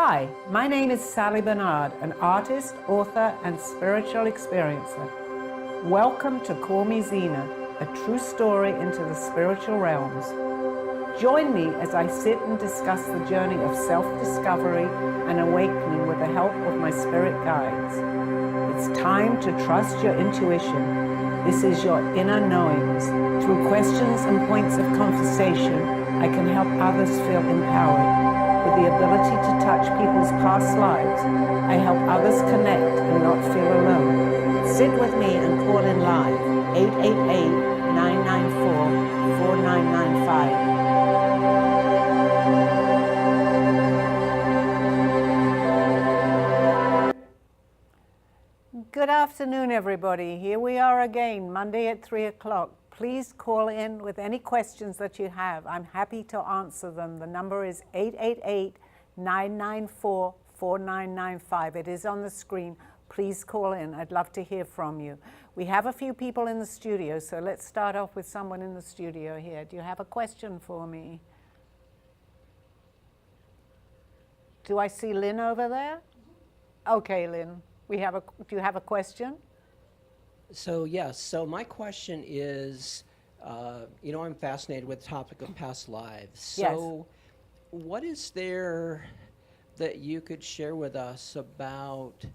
Hi, my name is Sally Bernard, an artist, author, and spiritual experiencer. Welcome to Call Me Zena, a true story into the spiritual realms. Join me as I sit and discuss the journey of self-discovery and awakening with the help of my spirit guides. It's time to trust your intuition. This is your inner knowings. Through questions and points of conversation, I can help others feel empowered. With the ability to touch people's past lives, I help others connect and not feel alone. Sit with me and call in live, 888-994-4995. Good afternoon, everybody. Here we are again, Monday at 3 o'clock. Please call in with any questions that you have. I'm happy to answer them. The number is 888-994-4995. It is on the screen. Please call in. I'd love to hear from you. We have a few people in the studio, so let's start off with someone in the studio here. Do you have a question for me? Do I see Lynn over there? Okay, Lynn. Do you have a question? So yes, so my question is, I'm fascinated with the topic of past lives. So what is there that you could share with us about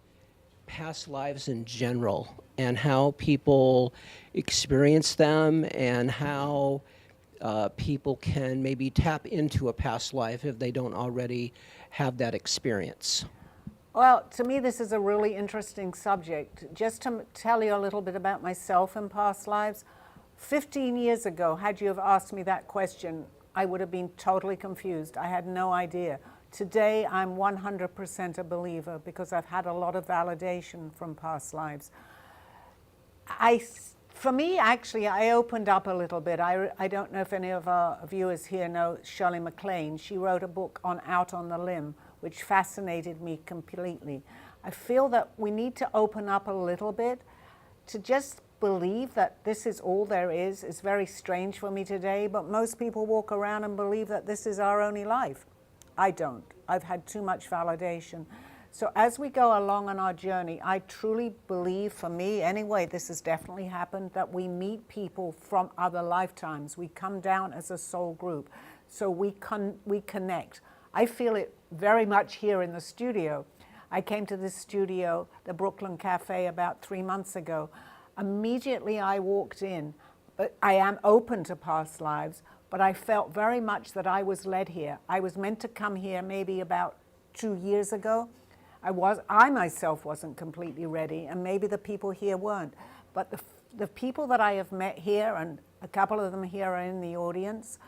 past lives in general and how people experience them and how people can maybe tap into a past life if they don't already have that experience? Well, to me, this is a really interesting subject. Just to tell you a little bit about myself in past lives, 15 years ago, had you have asked me that question, I would have been totally confused. I had no idea. Today, I'm 100% a believer because I've had a lot of validation from past lives. For me, actually, I opened up a little bit. I don't know if any of our viewers here know Shirley MacLaine. She wrote a book on Out on the Limb, which fascinated me completely. I feel that we need to open up a little bit to just believe that this is all there is. It's very strange for me today, but most people walk around and believe that this is our only life. I don't. I've had too much validation. So as we go along on our journey, I truly believe, for me anyway, this has definitely happened, that we meet people from other lifetimes. We come down as a soul group, so we connect. I feel it very much here in the studio. I came to this studio, the Brooklyn Cafe, about 3 months ago. Immediately I walked in, but I am open to past lives, but I felt very much that I was led here. I was meant to come here maybe about 2 years ago. I myself wasn't completely ready, and maybe the people here weren't. But the people that I have met here, and a couple of them here are in the audience,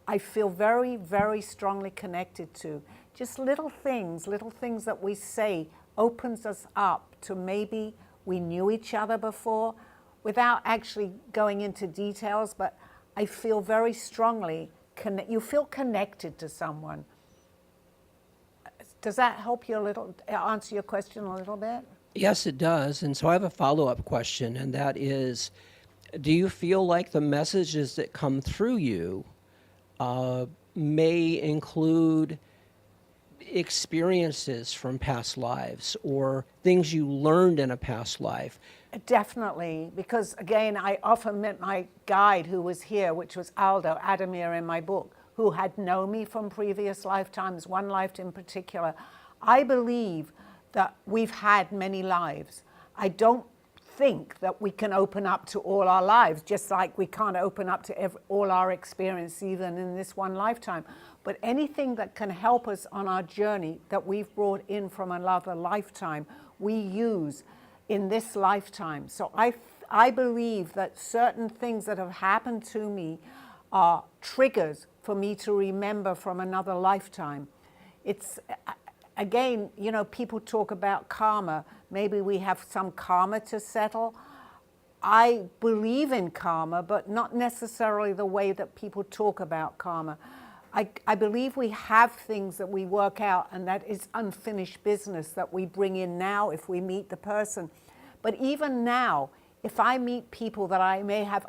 I feel very, very strongly connected to. Just little things that we say opens us up to maybe we knew each other before, without actually going into details, but I feel very strongly, you feel connected to someone. Does that help you answer your question a little bit? Yes, it does. And so I have a follow-up question, and that is, do you feel like the messages that come through you may include experiences from past lives or things you learned in a past life? Definitely, because again, I often met my guide who was here, which was Aldo Adamir in my book, who had known me from previous lifetimes, one life in particular. I believe that we've had many lives. I don't think that we can open up to all our lives, just like we can't open up to all our experience even in this one lifetime. But anything that can help us on our journey that we've brought in from another lifetime, we use in this lifetime. So I believe that certain things that have happened to me are triggers for me to remember from another lifetime. It's, again, people talk about karma. Maybe we have some karma to settle. I believe in karma, but not necessarily the way that people talk about karma. I believe we have things that we work out, and that is unfinished business that we bring in now if we meet the person. But even now, if I meet people that I may have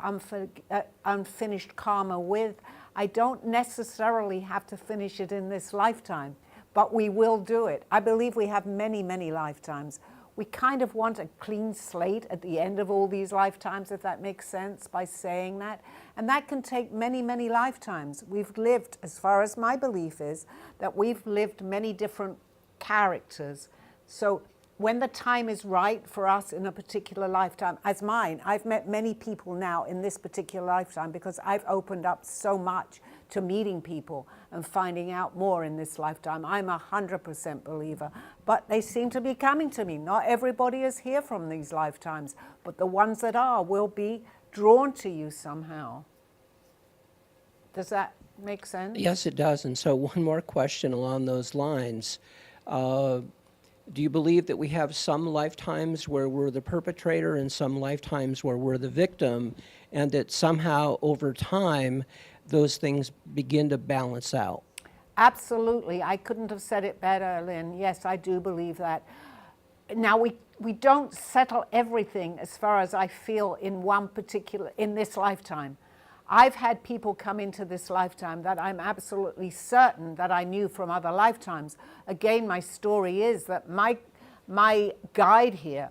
unfinished karma with, I don't necessarily have to finish it in this lifetime. but we will do it. I believe we have many, many lifetimes. We kind of want a clean slate at the end of all these lifetimes, if that makes sense, by saying that. And that can take many, many lifetimes. We've lived, as far as my belief is, that we've lived many different characters. So when the time is right for us in a particular lifetime, as mine, I've met many people now in this particular lifetime because I've opened up so much to meeting people and finding out more in this lifetime. I'm 100% believer, but they seem to be coming to me. Not everybody is here from these lifetimes, but the ones that are will be drawn to you somehow. Does that make sense? Yes, it does. And so one more question along those lines. Do you believe that we have some lifetimes where we're the perpetrator and some lifetimes where we're the victim, and that somehow over time those things begin to balance out? Absolutely. I couldn't have said it better, Lynn. Yes, I do believe that. Now, we don't settle everything as far as I feel in this lifetime. I've had people come into this lifetime that I'm absolutely certain that I knew from other lifetimes. Again, my story is that my guide here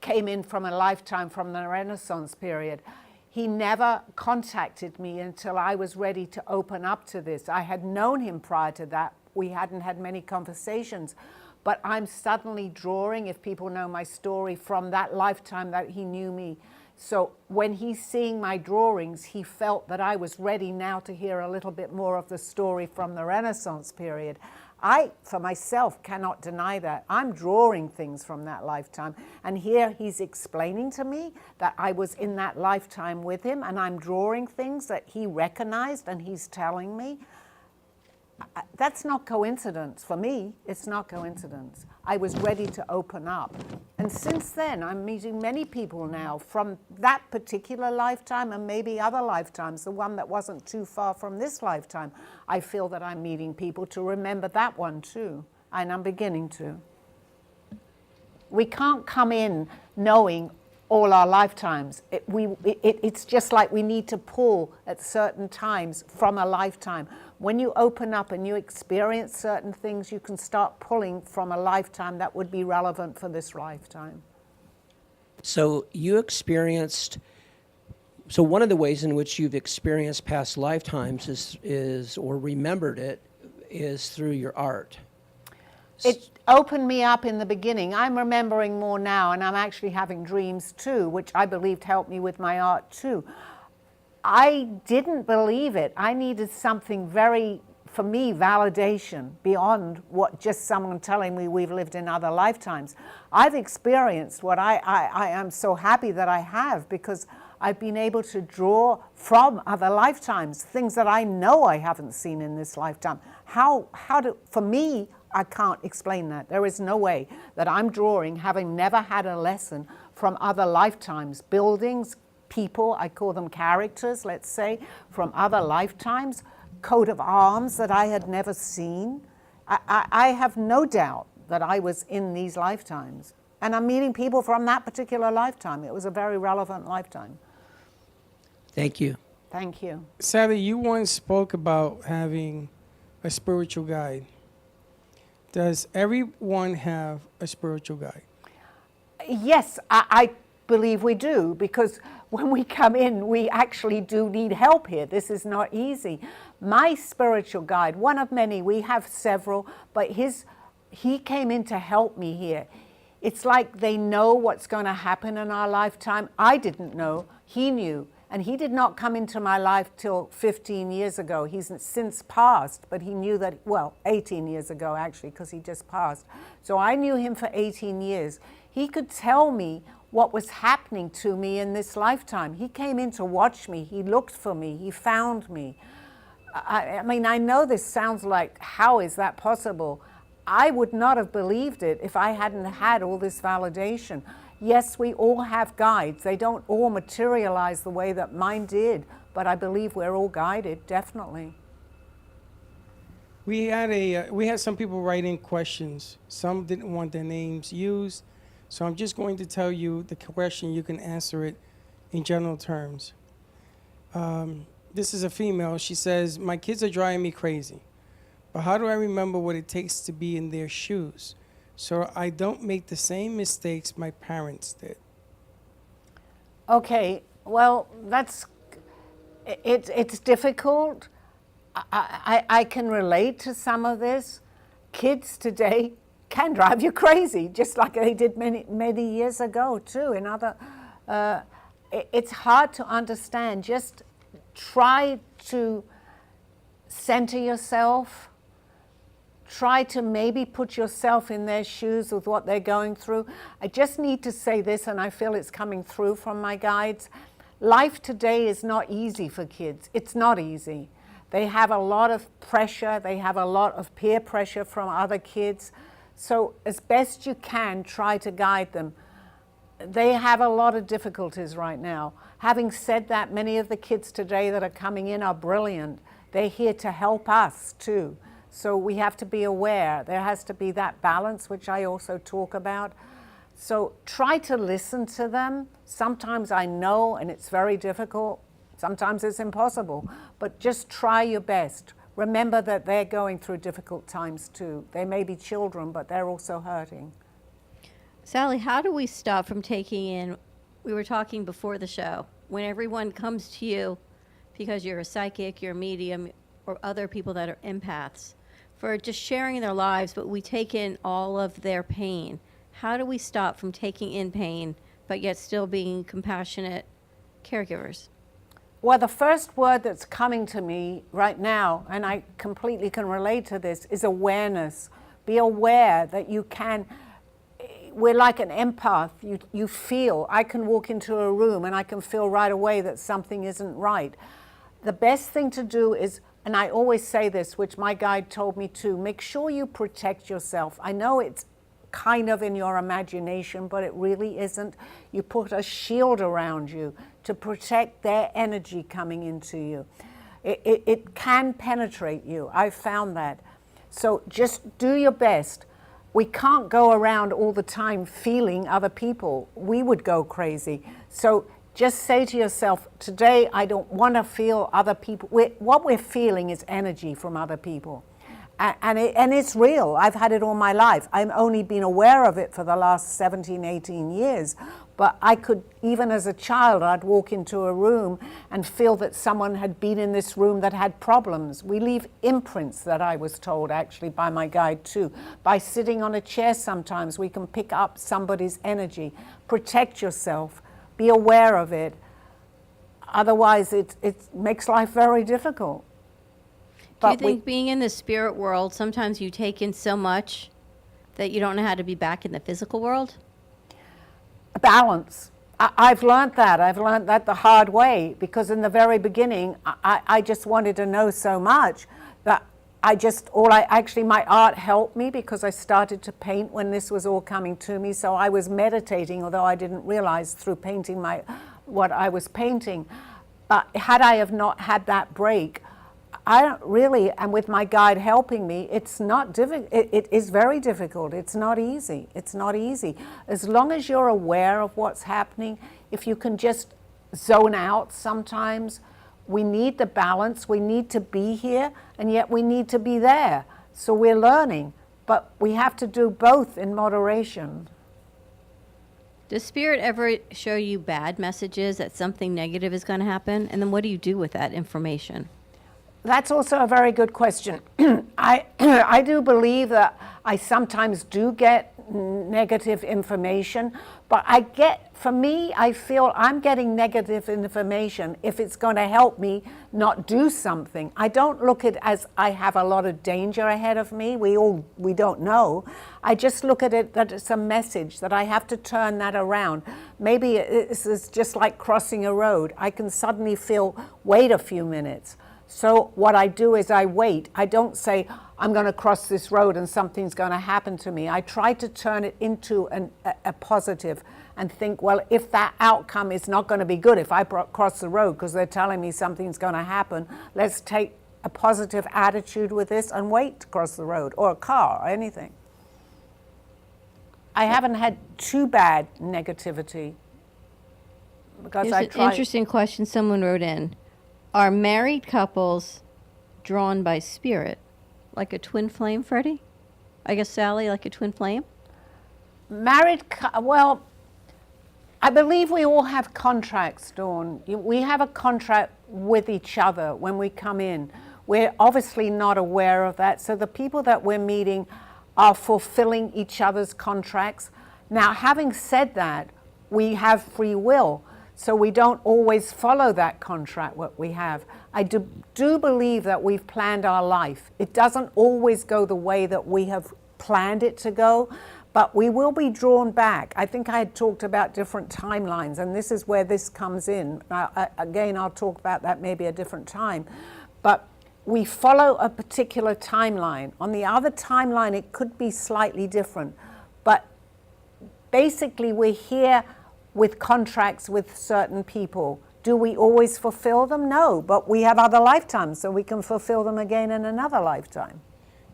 came in from a lifetime from the Renaissance period. He never contacted me until I was ready to open up to this. I had known him prior to that. We hadn't had many conversations. But I'm suddenly drawing, if people know my story, from that lifetime that he knew me. So when he's seeing my drawings, he felt that I was ready now to hear a little bit more of the story from the Renaissance period. I, for myself, cannot deny that. I'm drawing things from that lifetime. And here he's explaining to me that I was in that lifetime with him, and I'm drawing things that he recognized and he's telling me. That's not coincidence. For me, it's not coincidence. I was ready to open up. And since then, I'm meeting many people now from that particular lifetime and maybe other lifetimes, the one that wasn't too far from this lifetime. I feel that I'm meeting people to remember that one too, and I'm beginning to. We can't come in knowing all our lifetimes. It's just like we need to pull at certain times from a lifetime. When you open up and you experience certain things, you can start pulling from a lifetime that would be relevant for this lifetime. So one of the ways in which you've experienced past lifetimes is or remembered it is through your art. It opened me up in the beginning. I'm remembering more now, and I'm actually having dreams too, which I believed helped me with my art too. I didn't believe it. I needed something for me, validation beyond what just someone telling me we've lived in other lifetimes. I've experienced what I am so happy that I have, because I've been able to draw from other lifetimes, things that I know I haven't seen in this lifetime. For me, I can't explain that. There is no way that I'm drawing, having never had a lesson from other lifetimes, buildings, people, I call them characters, let's say, from other lifetimes, coat of arms that I had never seen. I have no doubt that I was in these lifetimes. And I'm meeting people from that particular lifetime. It was a very relevant lifetime. Thank you. Thank you. Sally, you once spoke about having a spiritual guide. Does everyone have a spiritual guide? Yes, I believe we do, because when we come in, we actually do need help here. This is not easy. My spiritual guide, one of many, we have several, but he came in to help me here. It's like they know what's going to happen in our lifetime. I didn't know. He knew. And he did not come into my life till 15 years ago. He's since passed, but he knew that, 18 years ago actually, because he just passed. So I knew him for 18 years. He could tell me what was happening to me in this lifetime. He came in to watch me. He looked for me. He found me. I mean, I know this sounds like, how is that possible? I would not have believed it if I hadn't had all this validation. Yes, we all have guides. They don't all materialize the way that mine did, but I believe we're all guided, definitely. We had some people write in questions. Some didn't want their names used, so I'm just going to tell you the question. You can answer it in general terms. This is a female. She says, "My kids are driving me crazy. but how do I remember what it takes to be in their shoes so I don't make the same mistakes my parents did? Okay, well, it's difficult. I can relate to some of this. Kids today can drive you crazy, just like they did many years ago too. In other, it's hard to understand. Just try to center yourself. Try to maybe put yourself in their shoes with what they're going through. I just need to say this, and I feel it's coming through from my guides. Life today is not easy for kids. It's not easy. They have a lot of pressure. They have a lot of peer pressure from other kids. So as best you can, try to guide them. They have a lot of difficulties right now. Having said that, many of the kids today that are coming in are brilliant. They're here to help us too. So we have to be aware. There has to be that balance, which I also talk about. So try to listen to them. Sometimes I know, and it's very difficult. Sometimes it's impossible. But just try your best. Remember that they're going through difficult times too. They may be children, but they're also hurting. Sally, how do we stop from taking in, we were talking before the show, when everyone comes to you because you're a psychic, you're a medium, or other people that are empaths, for just sharing their lives, but we take in all of their pain. How do we stop from taking in pain, but yet still being compassionate caregivers? Well, the first word that's coming to me right now, and I completely can relate to this, is awareness. Be aware that you can, we're like an empath. You feel, I can walk into a room and I can feel right away that something isn't right. The best thing to do is, and I always say this, which my guide told me too, make sure you protect yourself. I know it's kind of in your imagination, but it really isn't. You put a shield around you to protect their energy coming into you. It can penetrate you. I've found that. So just do your best. We can't go around all the time feeling other people. We would go crazy. So just say to yourself, today I don't want to feel other people. What we're feeling is energy from other people. And it's real. I've had it all my life. I've only been aware of it for the last 17, 18 years. But I could, even as a child, I'd walk into a room and feel that someone had been in this room that had problems. We leave imprints, that I was told actually by my guide too. By sitting on a chair sometimes, we can pick up somebody's energy. Protect yourself. Be aware of it. Otherwise, it makes life very difficult. Do you think being in the spirit world, sometimes you take in so much that you don't know how to be back in the physical world? Balance. I've learned that. I've learned that the hard way, because in the very beginning, I just wanted to know so much that my art helped me because I started to paint when this was all coming to me. So I was meditating, although I didn't realize through painting what I was painting. But had I have not had that break, I don't really, and with my guide helping me, it's not difficult. It is very difficult. It's not easy. It's not easy. As long as you're aware of what's happening, if you can just zone out sometimes. We need the balance. We need to be here, and yet we need to be there. So we're learning, but we have to do both in moderation. Does spirit ever show you bad messages that something negative is going to happen? And then what do you do with that information? That's also a very good question. I do believe that I sometimes do get negative information, but for me, I feel I'm getting negative information if it's going to help me not do something. I don't look at it as I have a lot of danger ahead of me. We don't know. I just look at it that it's a message, that I have to turn that around. Maybe this is just like crossing a road. I can suddenly feel, wait a few minutes. So what I do is I wait. I don't say, I'm going to cross this road and something's going to happen to me. I try to turn it into a positive and think, well, if that outcome is not going to be good, if I cross the road because they're telling me something's going to happen, let's take a positive attitude with this and wait to cross the road, or a car, or anything. I haven't had too bad negativity because Here's an interesting question someone wrote in. Are married couples drawn by spirit like a twin flame, Freddie? I guess Sally, like a twin flame? Well, I believe we all have contracts, Dawn. We have a contract with each other when we come in. We're obviously not aware of that. So the people that we're meeting are fulfilling each other's contracts. Now, having said that, we have free will. So we don't always follow that contract, what we have. I do believe that we've planned our life. It doesn't always go the way that we have planned it to go, but we will be drawn back. I think I had talked about different timelines, and this is where this comes in. Again, I'll talk about that maybe a different time. But we follow a particular timeline. On the other timeline, it could be slightly different. But basically, we're here with contracts with certain people. Do we always fulfill them? No, but we have other lifetimes, so we can fulfill them again in another lifetime.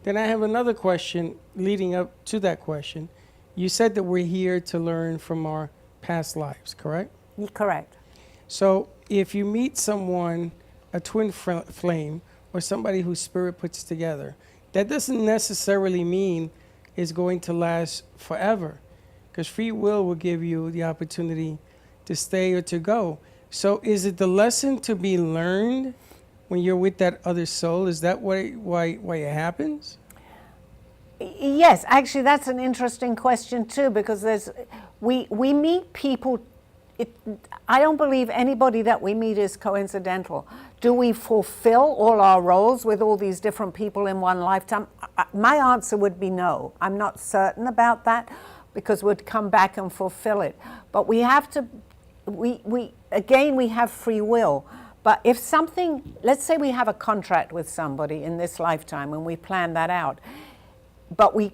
Then I have another question leading up to that question. You said that we're here to learn from our past lives, correct? Correct. So if you meet someone, a twin flame, or somebody whose spirit puts together, that doesn't necessarily mean it's going to last forever, because free will give you the opportunity to stay or to go. So is it the lesson to be learned when you're with that other soul? Is that why it happens? Yes, actually, that's an interesting question too, because we meet people. I don't believe anybody that we meet is coincidental. Do we fulfill all our roles with all these different people in one lifetime? My answer would be no. I'm not certain about that, because we'd come back and fulfill it. But we have to, we have free will. But if something, let's say we have a contract with somebody in this lifetime and we plan that out, but we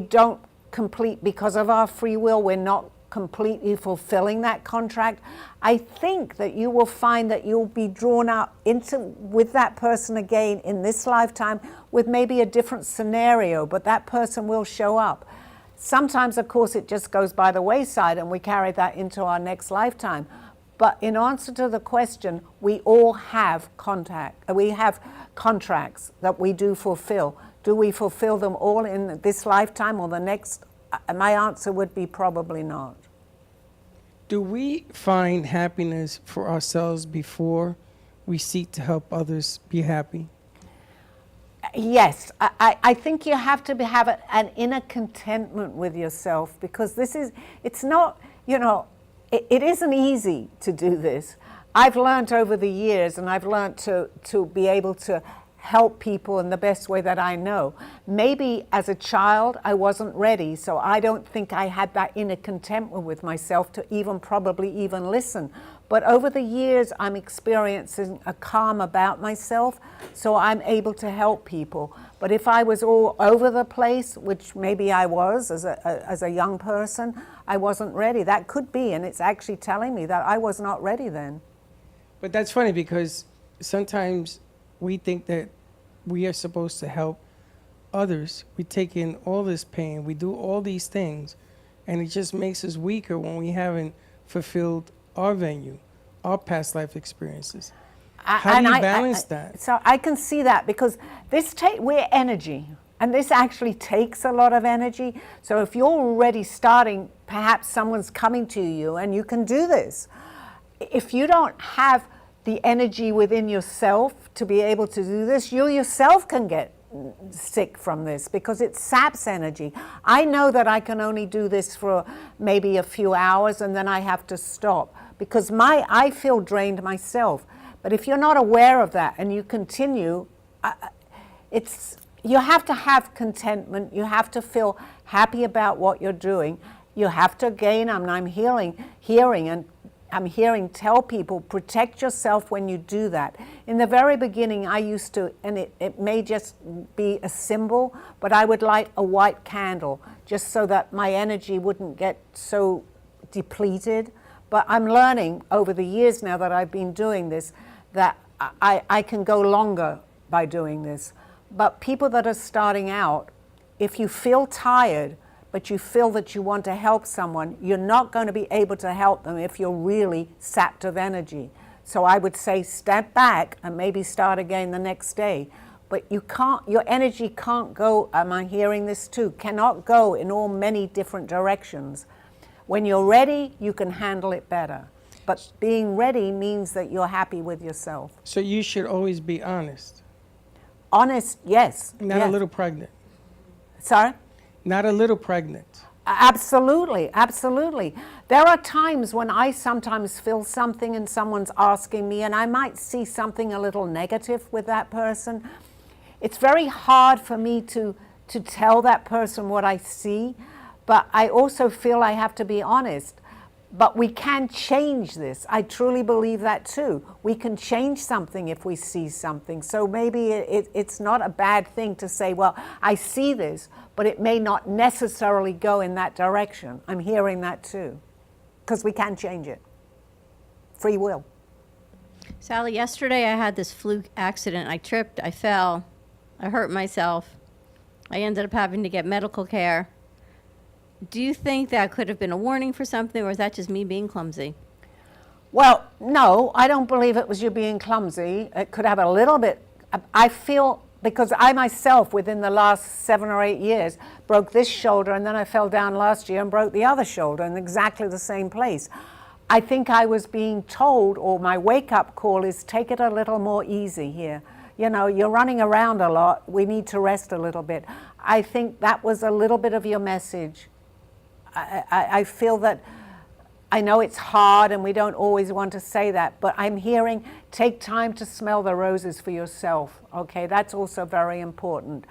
don't complete because of our free will, we're not completely fulfilling that contract, I think that you will find that you'll be drawn out with that person again in this lifetime with maybe a different scenario, but that person will show up. Sometimes, of course, it just goes by the wayside and we carry that into our next lifetime. But in answer to the question, we all have we have contracts that we do fulfill. Do we fulfill them all in this lifetime or the next? My answer would be probably not. Do we find happiness for ourselves before we seek to help others be happy? Yes, I think you have to have an inner contentment with yourself, because it's not, it isn't easy to do this. I've learned over the years, and I've learned to be able to help people in the best way that I know. Maybe as a child, I wasn't ready, so I don't think I had that inner contentment with myself to probably even listen. But over the years, I'm experiencing a calm about myself, so I'm able to help people. But if I was all over the place, which maybe I was as a young person, I wasn't ready. That could be, and it's actually telling me that I was not ready then. But that's funny, because sometimes we think that we are supposed to help others. We take in all this pain, we do all these things, and it just makes us weaker when we haven't fulfilled our venue, our past life experiences. How do you balance that? So I can see that, because we're energy, and this actually takes a lot of energy. So if you're already starting, perhaps someone's coming to you, and you can do this. If you don't have the energy within yourself to be able to do this, you yourself can get sick from this, because it saps energy. I know that I can only do this for maybe a few hours, and then I have to stop, because I feel drained myself. But if you're not aware of that and you continue, you have to have contentment. You have to feel happy about what you're doing. You have to, again, I'm hearing tell people, protect yourself when you do that. In the very beginning, I used to, and it may just be a symbol, but I would light a white candle just so that my energy wouldn't get so depleted. But I'm learning over the years now that I've been doing this, that I can go longer by doing this. But people that are starting out, if you feel tired, but you feel that you want to help someone, you're not going to be able to help them if you're really sapped of energy. So I would say step back and maybe start again the next day. but you can't, your energy can't go, am I hearing this too, cannot go in all many different directions. When you're ready, you can handle it better. But being ready means that you're happy with yourself. So you should always be honest. Honest, yes. Not yes. a little pregnant. Sorry? Not a little pregnant. Absolutely, absolutely. There are times when I sometimes feel something and someone's asking me, and I might see something a little negative with that person. It's very hard for me to tell that person what I see, but I also feel I have to be honest. But we can change this. I truly believe that too. We can change something if we see something. So maybe it's not a bad thing to say, well, I see this, but it may not necessarily go in that direction. I'm hearing that too, because we can change it. Free will. Sally, yesterday I had this fluke accident. I tripped, I fell, I hurt myself. I ended up having to get medical care. Do you think that could have been a warning for something, or is that just me being clumsy? Well, no, I don't believe it was you being clumsy. It could have a little bit. I feel, because I myself, within the last 7 or 8 years, broke this shoulder, and then I fell down last year and broke the other shoulder in exactly the same place. I think I was being told, or my wake-up call is, take it a little more easy here. You know, you're running around a lot. We need to rest a little bit. I think that was a little bit of your message. I feel that, I know it's hard and we don't always want to say that, but I'm hearing, take time to smell the roses for yourself, okay? That's also very important.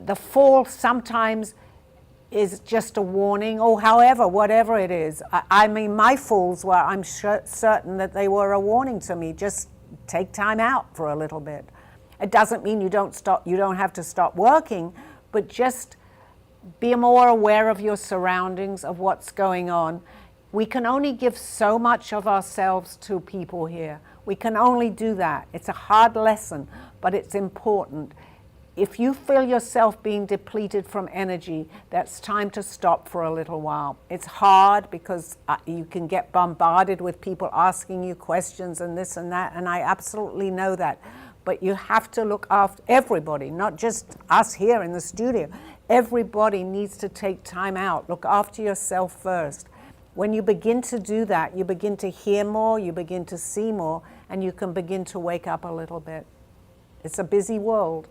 The fall sometimes is just a warning, or however, whatever it is. I mean, my falls were, I'm certain that they were a warning to me. Just take time out for a little bit. It doesn't mean you don't have to stop working, but just be more aware of your surroundings, of what's going on. We can only give so much of ourselves to people here. We can only do that. It's a hard lesson, but it's important. If you feel yourself being depleted from energy, that's time to stop for a little while. It's hard because you can get bombarded with people asking you questions and this and that, and I absolutely know that. But you have to look after everybody, not just us here in the studio. Everybody needs to take time out. Look after yourself first. When you begin to do that, you begin to hear more, you begin to see more, and you can begin to wake up a little bit. It's a busy world.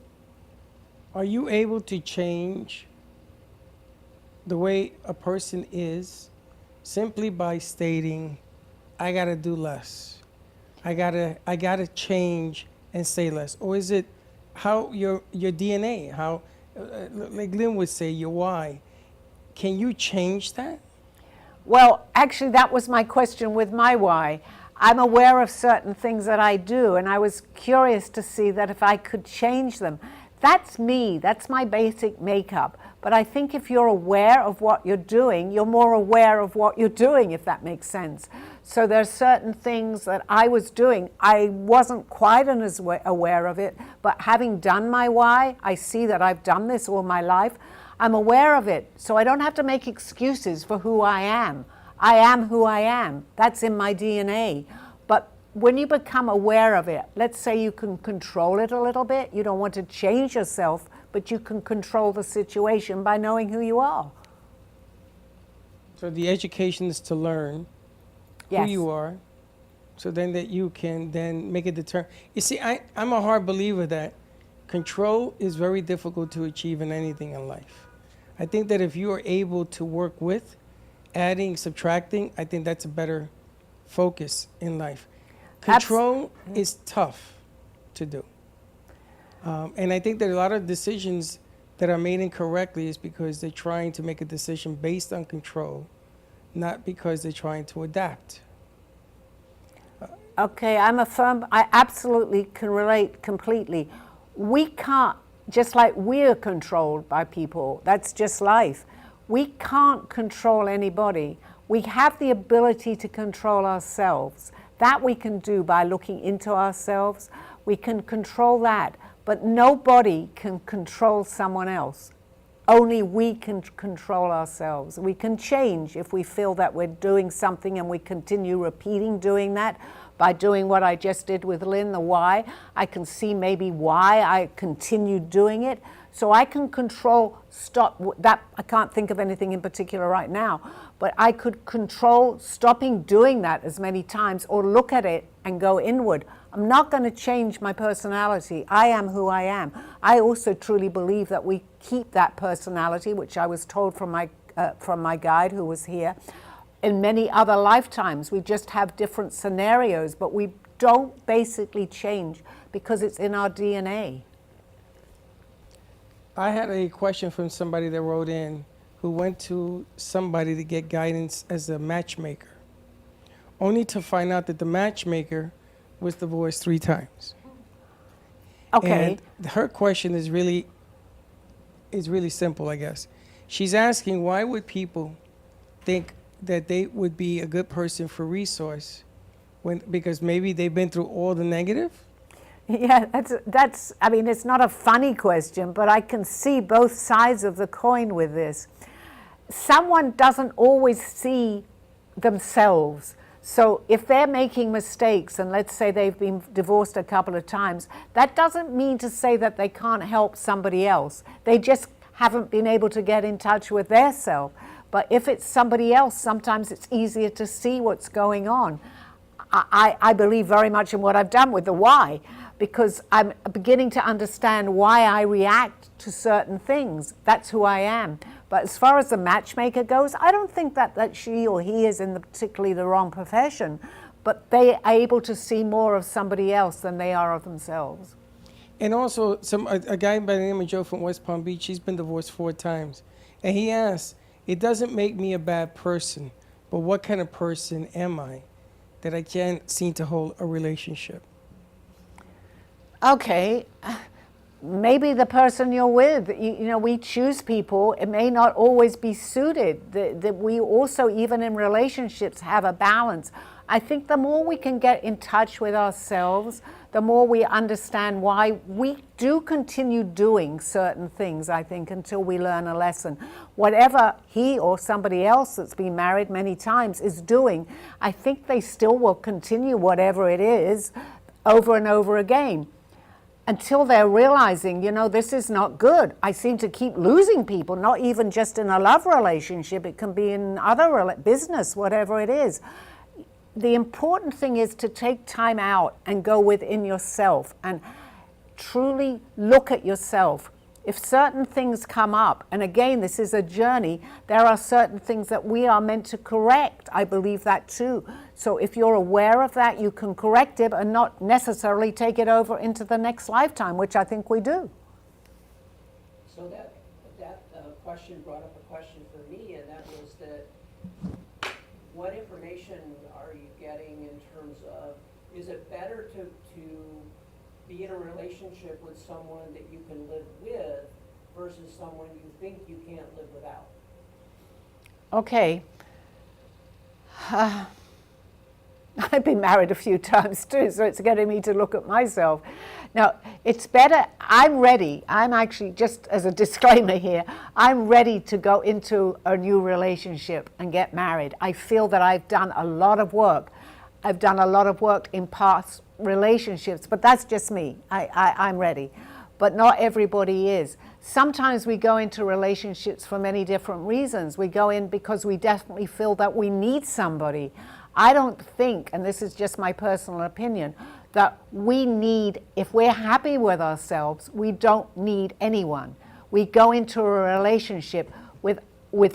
Are you able to change the way a person is simply by stating, I gotta do less. I gotta change and say less? Or is it how your DNA, how, like Lynn would say, your why? Can you change that? Well, actually, that was my question with my why. I'm aware of certain things that I do, and I was curious to see that if I could change them. That's me, that's my basic makeup. But I think if you're aware of what you're doing, you're more aware of what you're doing, if that makes sense. So there's certain things that I was doing, I wasn't quite as aware of it, but having done my why, I see that I've done this all my life. I'm aware of it, so I don't have to make excuses for who I am. I am who I am. That's in my DNA. But when you become aware of it, let's say you can control it a little bit. You don't want to change yourself, but you can control the situation by knowing who you are. So the education is to learn Yes. who you are, so then that you can then make a determination. You see, I'm a hard believer that control is very difficult to achieve in anything in life. I think that if you are able to work with adding, subtracting, I think that's a better focus in life. Control is tough to do. And I think that a lot of decisions that are made incorrectly is because they're trying to make a decision based on control, not because they're trying to adapt. Okay, I absolutely can relate completely. We can't, just like we're controlled by people, that's just life. We can't control anybody. We have the ability to control ourselves. That we can do by looking into ourselves. We can control that, but nobody can control someone else. only we can control ourselves. We can change if we feel that we're doing something and we continue repeating doing that. By doing what I just did with Lynn, the why, I can see maybe why I continue doing it. So I can control, stop that. I can't think of anything in particular right now, but I could control stopping doing that as many times, or look at it and go inward. I'm not going to change my personality. I am who I am. I also truly believe that we keep that personality, which I was told from my guide who was here, in many other lifetimes. We just have different scenarios, but we don't basically change because it's in our DNA. I had a question from somebody that wrote in who went to somebody to get guidance as a matchmaker, only to find out that the matchmaker was divorced 3 times. Okay. And her question is really simple, I guess. She's asking, why would people think that they would be a good person for resource because maybe they've been through all the negative? Yeah, that's, I mean, it's not a funny question, but I can see both sides of the coin with this. Someone doesn't always see themselves. So if they're making mistakes, and let's say they've been divorced a couple of times, that doesn't mean to say that they can't help somebody else. They just haven't been able to get in touch with their self. But if it's somebody else, sometimes it's easier to see what's going on. I believe very much in what I've done with the why, because I'm beginning to understand why I react to certain things. That's who I am. But as far as the matchmaker goes, I don't think that she or he is in particularly the wrong profession, but they are able to see more of somebody else than they are of themselves. And also, a guy by the name of Joe from West Palm Beach, he's been divorced 4 times. And he asked, it doesn't make me a bad person, but what kind of person am I that I can't seem to hold a relationship? Okay, maybe the person you're with, you know, we choose people, it may not always be suited. We also, even in relationships, have a balance. I think the more we can get in touch with ourselves, the more we understand why we do continue doing certain things, I think, until we learn a lesson. Whatever he or somebody else that's been married many times is doing, I think they still will continue whatever it is over and over again, until they're realizing, you know, this is not good. I seem to keep losing people, not even just in a love relationship. It can be in other business, whatever it is. The important thing is to take time out and go within yourself and truly look at yourself. If certain things come up, and again, this is a journey, there are certain things that we are meant to correct. I believe that too. So if you're aware of that, you can correct it and not necessarily take it over into the next lifetime, which I think we do. So that question brought up a question for me, and that was that what information are you getting in terms of, is it better to be in a relationship with someone that you can live with versus someone you think you can't live without? Okay. I've been married a few times too, so it's getting me to look at myself. Now, it's better, I'm ready. I'm actually, just as a disclaimer here, I'm ready to go into a new relationship and get married. I feel that I've done a lot of work. I've done a lot of work in past relationships, but that's just me. I'm ready. But not everybody is. Sometimes we go into relationships for many different reasons. We go in because we definitely feel that we need somebody. I don't think, and this is just my personal opinion, that we need, if we're happy with ourselves, we don't need anyone. We go into a relationship with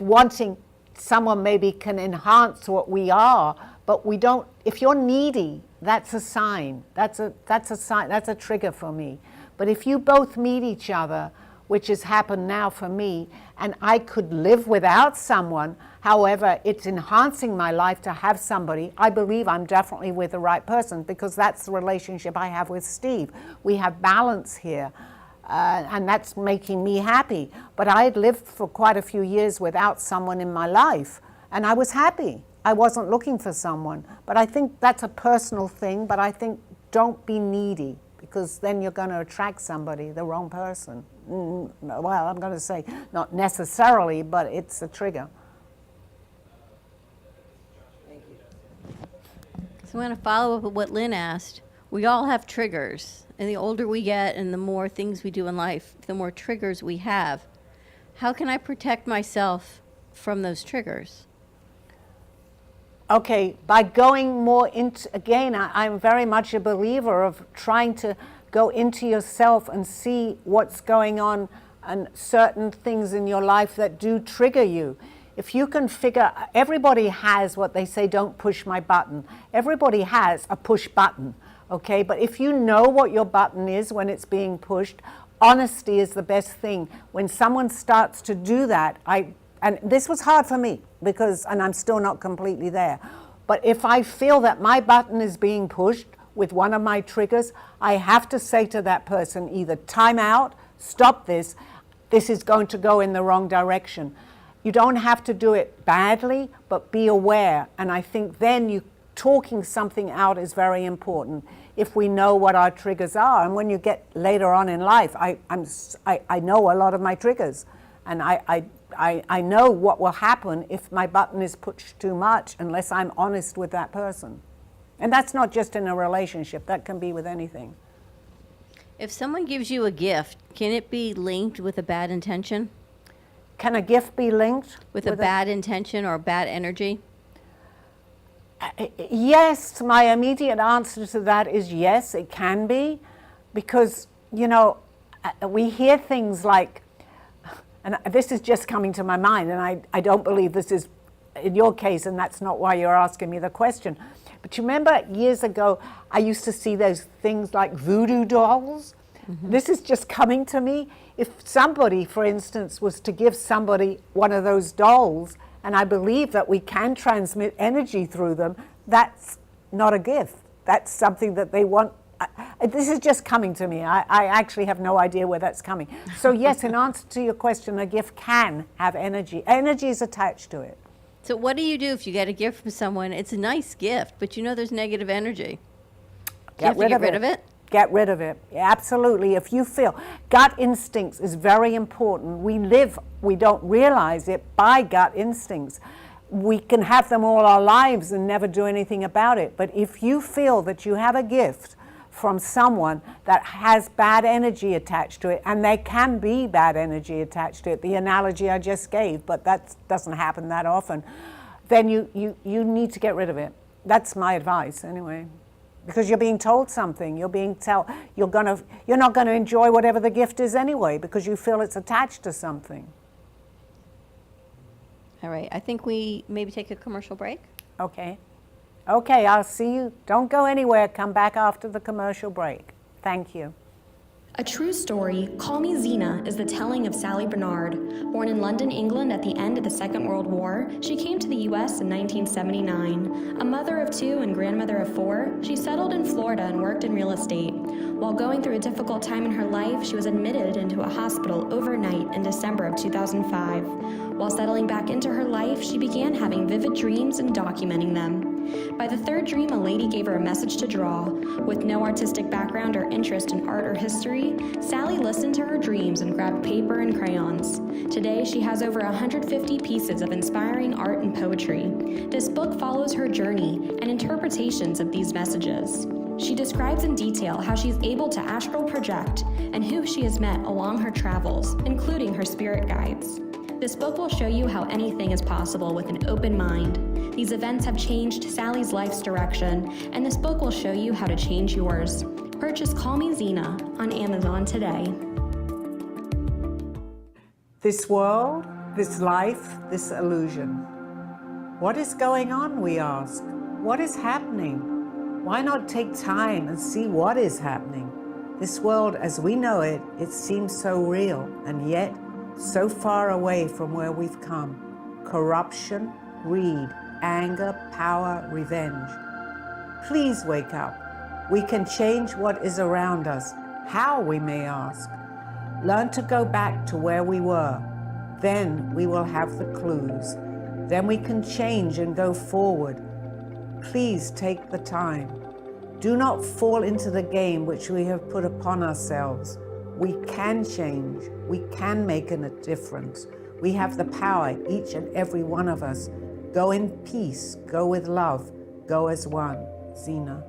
wanting someone maybe can enhance what we are, but we don't. If you're needy, that's a sign. That's a sign. That's a trigger for me. But if you both meet each other, which has happened now for me, and I could live without someone, however, it's enhancing my life to have somebody, I believe I'm definitely with the right person, because that's the relationship I have with Steve. We have balance here, and that's making me happy. But I had lived for quite a few years without someone in my life, and I was happy. I wasn't looking for someone. But I think that's a personal thing, but I think don't be needy, because then you're going to attract somebody, the wrong person. well, I'm going to say not necessarily, but it's a trigger. So I'm going to follow up with what Lynn asked. We all have triggers, and the older we get and the more things we do in life, the more triggers we have. How can I protect myself from those triggers? Okay, by going more into, again, I'm very much a believer of trying to go into yourself and see what's going on and certain things in your life that do trigger you. If you can figure, everybody has what they say, don't push my button. Everybody has a push button, okay? But if you know what your button is when it's being pushed, honesty is the best thing. When someone starts to do that, and this was hard for me because, and I'm still not completely there, but if I feel that my button is being pushed with one of my triggers, I have to say to that person either time out, stop this is going to go in the wrong direction. You don't have to do it badly, but be aware. And I think then you talking something out is very important if we know what our triggers are. And when you get later on in life, I know a lot of my triggers, and I know what will happen if my button is pushed too much unless I'm honest with that person. And that's not just in a relationship, that can be with anything. If someone gives you a gift, can it be linked with a bad intention? Can a gift be linked With a bad intention or bad energy? Yes, my immediate answer to that is yes, it can be, because, you know, we hear things like, and this is just coming to my mind, and I don't believe this is in your case, and that's not why you're asking me the question. But you remember years ago, I used to see those things like voodoo dolls? Mm-hmm. This is just coming to me. If somebody, for instance, was to give somebody one of those dolls, and I believe that we can transmit energy through them, that's not a gift. That's something that they want. This is just coming to me. I actually have no idea where that's coming. So yes, in answer to your question, a gift can have energy. Energy is attached to it. So what do you do if you get a gift from someone? It's a nice gift, but you know there's negative energy. Get rid of it. Get rid of it. Yeah, absolutely. If you feel gut instincts is very important. We don't realize it by gut instincts. We can have them all our lives and never do anything about it. But if you feel that you have a gift from someone that has bad energy attached to it, and there can be bad energy attached to it, the analogy I just gave, but that doesn't happen that often, then you need to get rid of it. That's my advice anyway. Because you're being told something, you're not going to enjoy whatever the gift is anyway because you feel it's attached to something. All right, I think we maybe take a commercial break. Okay, I'll see you. Don't go anywhere. Come back after the commercial break. Thank you. A true story, Call Me Zena, is the telling of Sally Bernard. Born in London, England at the end of the Second World War, she came to the U.S. in 1979. A mother of two and grandmother of four, she settled in Florida and worked in real estate. While going through a difficult time in her life, she was admitted into a hospital overnight in December of 2005. While settling back into her life, she began having vivid dreams and documenting them. By the third dream, a lady gave her a message to draw. With no artistic background or interest in art or history, Sally listened to her dreams and grabbed paper and crayons. Today, she has over 150 pieces of inspiring art and poetry. This book follows her journey and interpretations of these messages. She describes in detail how she's able to astral project and who she has met along her travels, including her spirit guides. This book will show you how anything is possible with an open mind. These events have changed Sally's life's direction, and this book will show you how to change yours. Purchase Call Me Zena on Amazon today. This world, this life, this illusion. What is going on, we ask? What is happening? Why not take time and see what is happening? This world as we know it, it seems so real, and yet so far away from where we've come. Corruption, greed, anger, power, revenge. Please wake up. We can change what is around us. How, we may ask. Learn to go back to where we were. Then we will have the clues. Then we can change and go forward. Please take the time. Do not fall into the game which we have put upon ourselves. We can change. We can make a difference. We have the power, each and every one of us. Go in peace, go with love, go as one. Zena.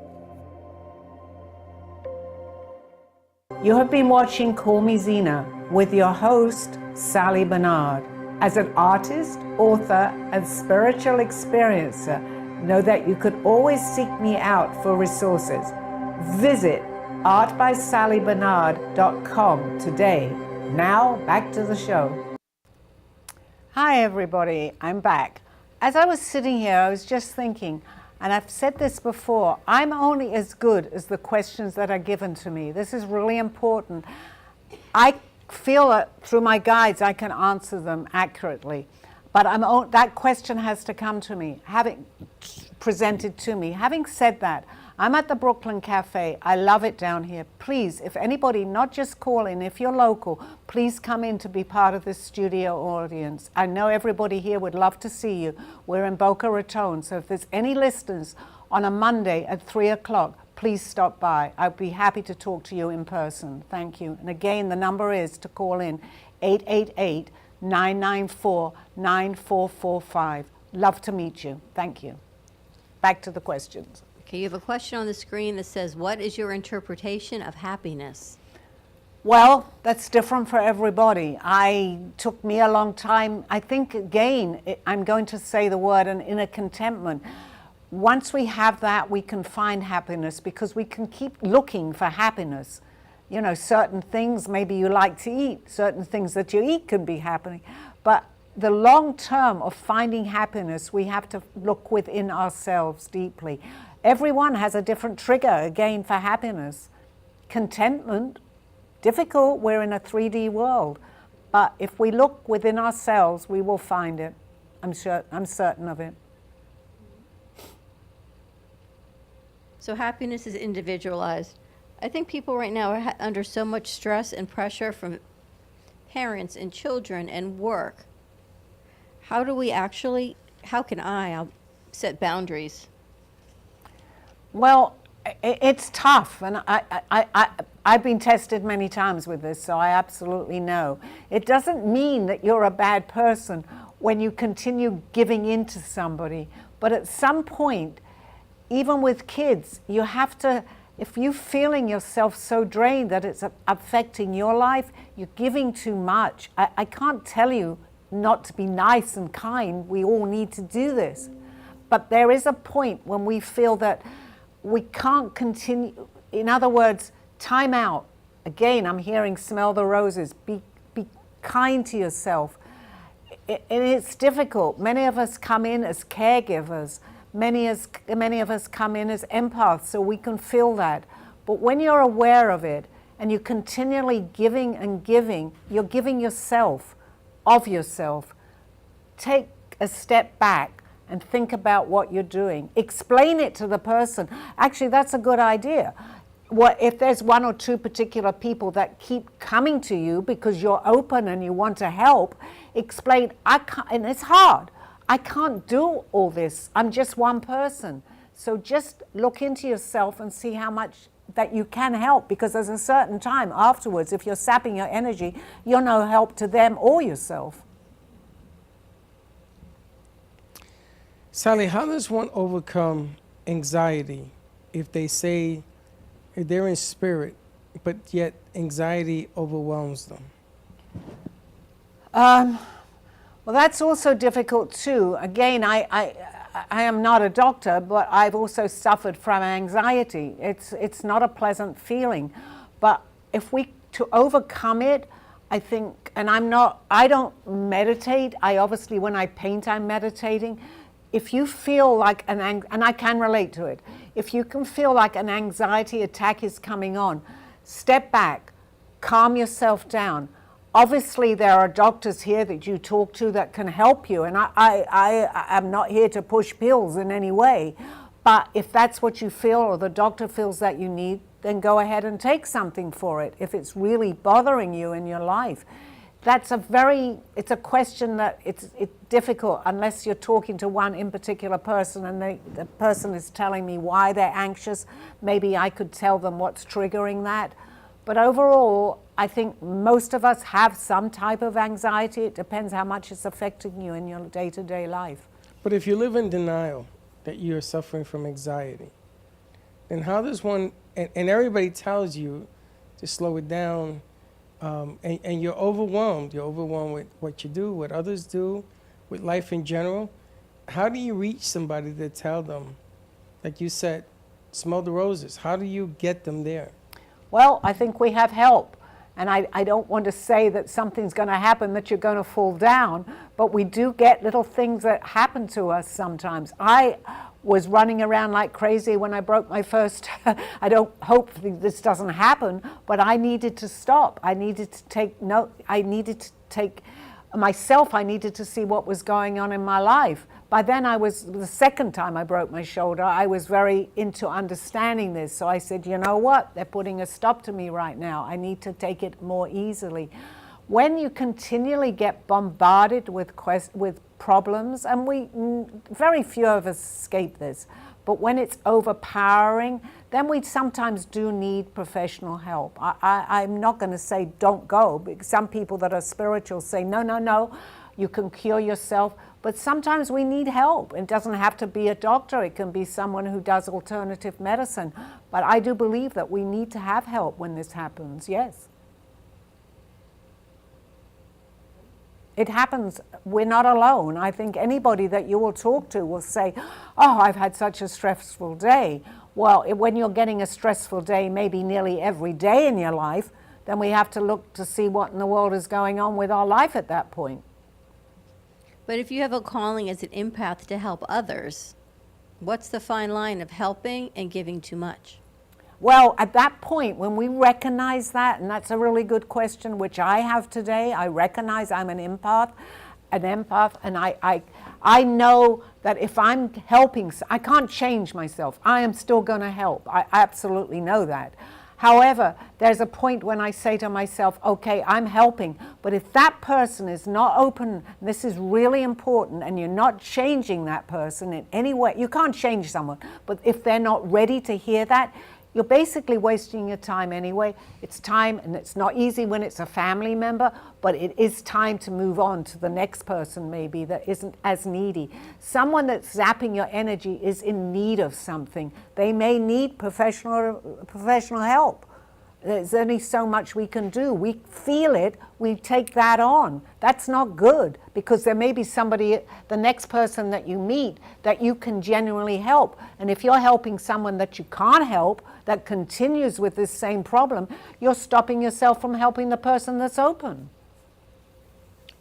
You have been watching Call Me Zena with your host, Sally Bernard. As an artist, author, and spiritual experiencer, know that you could always seek me out for resources. Visit artbysallybernard.com today. Now, back to the show. Hi, everybody. I'm back. As I was sitting here, I was just thinking, and I've said this before, I'm only as good as the questions that are given to me. This is really important. I feel that through my guides, I can answer them accurately. But that question has to come to me, having presented to me. Having said that, I'm at the Brooklyn Cafe. I love it down here. Please, if anybody, not just call in, if you're local, please come in to be part of this studio audience. I know everybody here would love to see you. We're in Boca Raton, so if there's any listeners on a Monday at 3 o'clock, please stop by. I'd be happy to talk to you in person. Thank you. And again, the number is to call in 888-994-9445. Love to meet you. Thank you. Back to the questions. Okay, you have a question on the screen that says, what is your interpretation of happiness? Well, that's different for everybody. Took me a long time. I think, again, I'm going to say the word an inner contentment. Once we have that, we can find happiness because we can keep looking for happiness. You know, certain things maybe you like to eat, certain things that you eat can be happening. But the long term of finding happiness, we have to look within ourselves deeply. Everyone has a different trigger, again, for happiness. Contentment, difficult, we're in a 3D world. But if we look within ourselves, we will find it. I'm certain of it. So happiness is individualized. I think people right now are under so much stress and pressure from parents and children and work. How can I'll set boundaries? Well, it's tough, and I've been tested many times with this, so I absolutely know. It doesn't mean that you're a bad person when you continue giving in to somebody, but at some point, even with kids, you have to, if you're feeling yourself so drained that it's affecting your life, you're giving too much. I can't tell you not to be nice and kind. We all need to do this. But there is a point when we feel that we can't continue. In other words, time out. Again, I'm hearing smell the roses. Be kind to yourself. And it's difficult. Many of us come in as caregivers. Many of us come in as empaths, so we can feel that. But when you're aware of it and you're continually giving and giving, you're giving yourself of yourself. Take a step back and think about what you're doing. Explain it to the person. Actually, that's a good idea. If there's one or two particular people that keep coming to you because you're open and you want to help, explain, and it's hard. I can't do all this. I'm just one person. So just look into yourself and see how much that you can help, because there's a certain time afterwards, if you're sapping your energy, you're no help to them or yourself. Sally, how does one overcome anxiety if they're in spirit, but yet anxiety overwhelms them? Well, that's also difficult too. Again, I am not a doctor, but I've also suffered from anxiety. It's not a pleasant feeling, but to overcome it, I think, and I don't meditate. Obviously, when I paint, I'm meditating. If you feel like and I can relate to it, if you can feel like an anxiety attack is coming on, step back, calm yourself down. Obviously, there are doctors here that you talk to that can help you, and I am not here to push pills in any way. But if that's what you feel, or the doctor feels that you need, then go ahead and take something for it if it's really bothering you in your life. It's a question that it's difficult unless you're talking to one in particular person and the person is telling me why they're anxious. Maybe I could tell them what's triggering that. But overall, I think most of us have some type of anxiety. It depends how much it's affecting you in your day-to-day life. But if you live in denial that you're suffering from anxiety, then how does one, and everybody tells you to slow it down, and you're overwhelmed. You're overwhelmed with what you do, what others do, with life in general. How do you reach somebody to tell them, like you said, smell the roses? How do you get them there? Well, I think we have help. And I don't want to say that something's going to happen, that you're going to fall down, but we do get little things that happen to us sometimes. I was running around like crazy when I broke my first, I don't hope this doesn't happen, but I needed to stop. I needed to take note. I needed to take myself, I needed to see what was going on in my life. By then the second time I broke my shoulder, I was very into understanding this. So I said, you know what, they're putting a stop to me right now. I need to take it more easily. When you continually get bombarded with problems, and very few of us escape this, but when it's overpowering, then we sometimes do need professional help. I'm not going to say don't go, because some people that are spiritual say, no, you can cure yourself. But sometimes we need help. It doesn't have to be a doctor. It can be someone who does alternative medicine. But I do believe that we need to have help when this happens, yes. It happens. We're not alone. I think anybody that you will talk to will say, oh, I've had such a stressful day. Well, when you're getting a stressful day maybe nearly every day in your life, then we have to look to see what in the world is going on with our life at that point. But if you have a calling as an empath to help others, what's the fine line of helping and giving too much? Well, at that point, when we recognize that, and that's a really good question, which I have today, I recognize I'm an empath, and I know that if I'm helping, I can't change myself. I am still going to help. I absolutely know that. However, there's a point when I say to myself, okay, I'm helping, but if that person is not open, this is really important, and you're not changing that person in any way, you can't change someone, but if they're not ready to hear that, you're basically wasting your time anyway. It's time, and it's not easy when it's a family member, but it is time to move on to the next person maybe that isn't as needy. Someone that's zapping your energy is in need of something. They may need professional help. There's only so much we can do. We feel it, we take that on. That's not good, because there may be somebody, the next person that you meet, that you can genuinely help. And if you're helping someone that you can't help, that continues with this same problem, you're stopping yourself from helping the person that's open.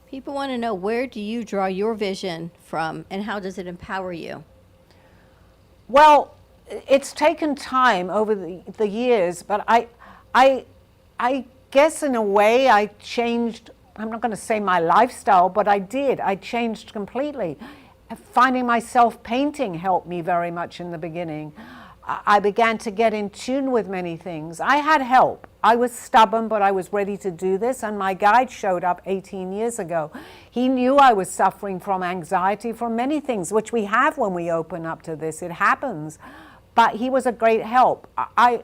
People want to know, where do you draw your vision from, and how does it empower you? Well, it's taken time over the years, but I guess in a way I changed. I'm not going to say my lifestyle, but I did. I changed completely. Finding myself painting helped me very much in the beginning. I began to get in tune with many things. I had help. I was stubborn, but I was ready to do this, and my guide showed up 18 years ago. He knew I was suffering from anxiety, from many things, which we have when we open up to this. It happens. But he was a great help. I